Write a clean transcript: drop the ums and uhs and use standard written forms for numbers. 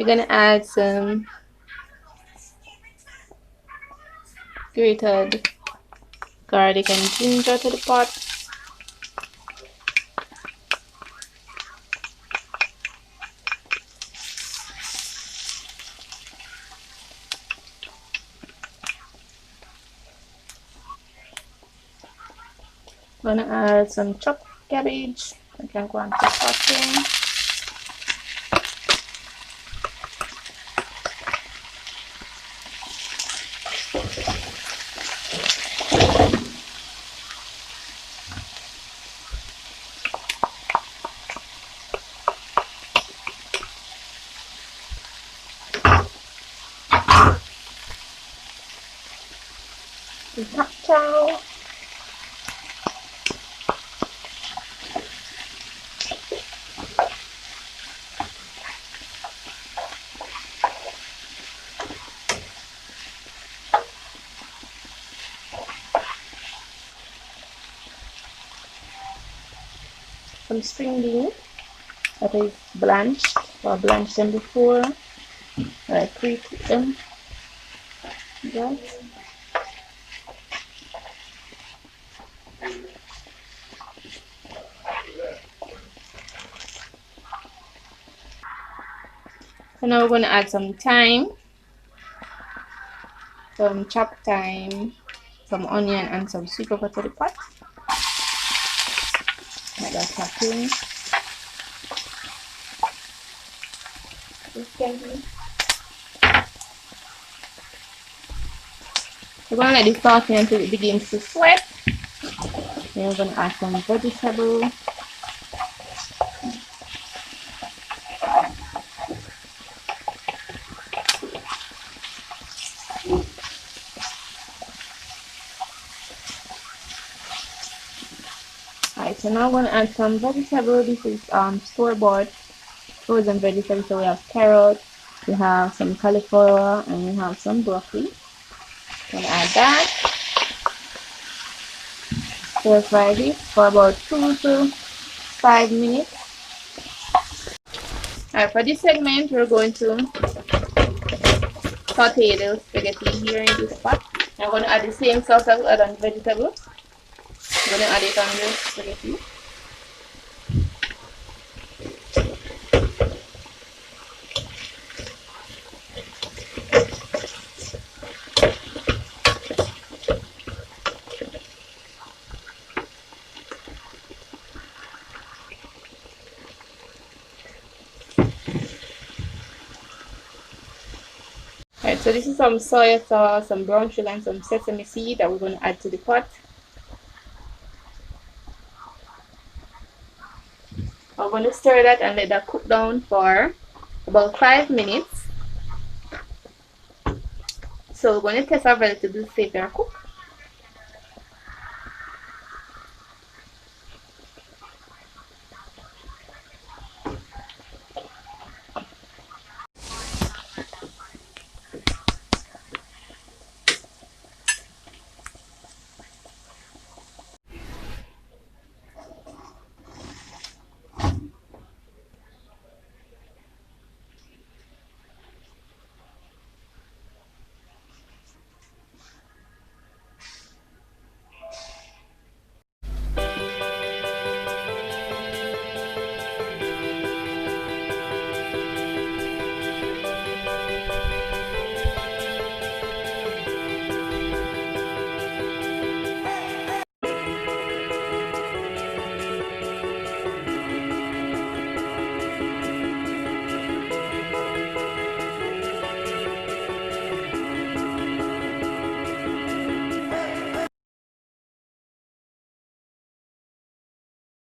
We're gonna add some grated garlic and ginger to the pot. Gonna add some chopped cabbage. I can go on to sauteing. Hot chow. Some string beans that is blanched or blanched them before. I pre-cook them. Right. So now we're going to add some thyme, some chopped thyme, some onion, and some sweet pepper to the pot. Like that sauteing. We're going to let this saute until it begins to sweat. Then we're going to add some vegetable. Alright, so now I'm going to add some vegetable. This is store-bought frozen vegetables. So we have carrot, we have some cauliflower, and we have some broccoli. I'm going to add that. Stir fry this for about 2 to 5 minutes. Alright, for this segment, we're going to saute the spaghetti here in this pot. I'm going to add the same sauce as we add on the vegetables. I'm going to add it on the spaghetti. Alright, so this is some soy sauce, some brown sugar, and some sesame seed that we're going to add to the pot. I'm going to stir that and let that cook down for about 5 minutes. So we're going to test our vegetables to see if they're cooked.